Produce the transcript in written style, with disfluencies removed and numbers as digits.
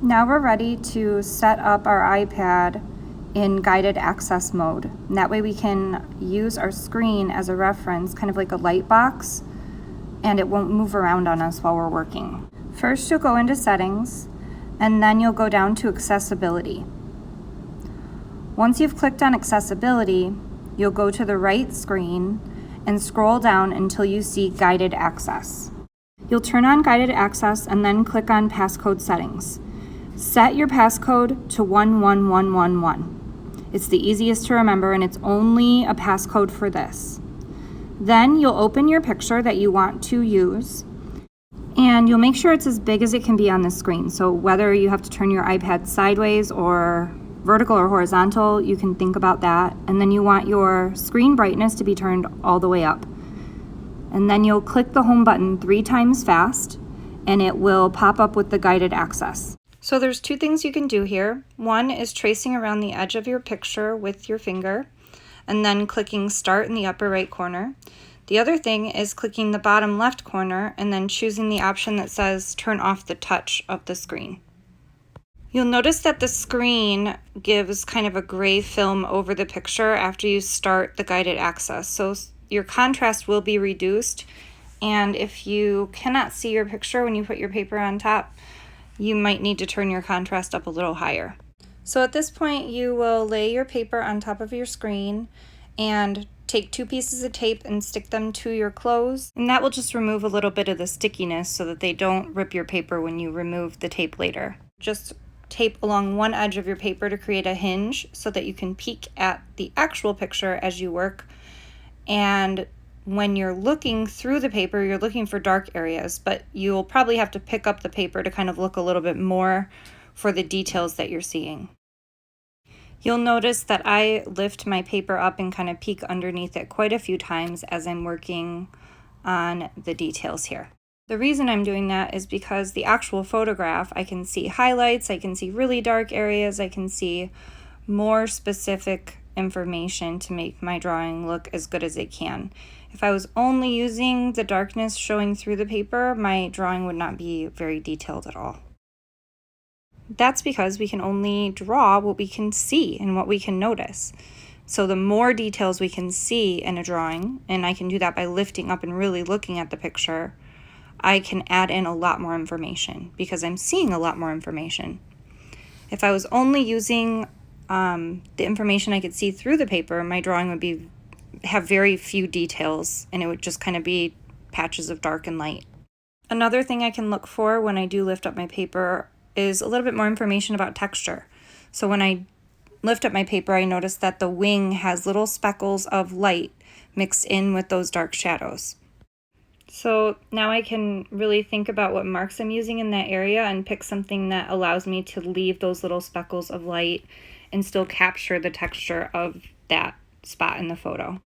Now we're ready to set up our iPad in guided access mode. And that way we can use our screen as a reference, kind of like a light box, and it won't move around on us while we're working. First, you'll go into settings, and then you'll go down to accessibility. Once you've clicked on accessibility, you'll go to the right screen and scroll down until you see guided access. You'll turn on guided access and then click on passcode settings. Set your passcode to 11111. It's the easiest to remember, and it's only a passcode for this. Then you'll open your picture that you want to use, and you'll make sure it's as big as it can be on the screen. So whether you have to turn your iPad sideways or vertical or horizontal, you can think about that. And then you want your screen brightness to be turned all the way up. And then you'll click the home button 3 times fast, and it will pop up with the guided access. So there's 2 things you can do here. One is tracing around the edge of your picture with your finger, and then clicking start in the upper right corner. The other thing is clicking the bottom left corner and then choosing the option that says turn off the touch of the screen. You'll notice that the screen gives kind of a gray film over the picture after you start the guided access. So your contrast will be reduced, and if you cannot see your picture when you put your paper on top, you might need to turn your contrast up a little higher. So at this point, you will lay your paper on top of your screen and take 2 pieces of tape and stick them to your clothes, and that will just remove a little bit of the stickiness so that they don't rip your paper when you remove the tape later. Just tape along one edge of your paper to create a hinge so that you can peek at the actual picture as you work. And when you're looking through the paper, you're looking for dark areas, but you'll probably have to pick up the paper to kind of look a little bit more for the details that you're seeing. You'll notice that I lift my paper up and kind of peek underneath it quite a few times as I'm working on the details here. The reason I'm doing that is because the actual photograph, I can see highlights, I can see really dark areas, I can see more specific information to make my drawing look as good as it can. If I was only using the darkness showing through the paper, my drawing would not be very detailed at all. That's because we can only draw what we can see and what we can notice. So the more details we can see in a drawing, and I can do that by lifting up and really looking at the picture, I can add in a lot more information because I'm seeing a lot more information. If I was only using the information I could see through the paper, my drawing would have very few details, and it would just kind of be patches of dark and light. Another thing I can look for when I do lift up my paper is a little bit more information about texture. So when I lift up my paper, I notice that the wing has little speckles of light mixed in with those dark shadows. So now I can really think about what marks I'm using in that area and pick something that allows me to leave those little speckles of light and still capture the texture of that spot in the photo.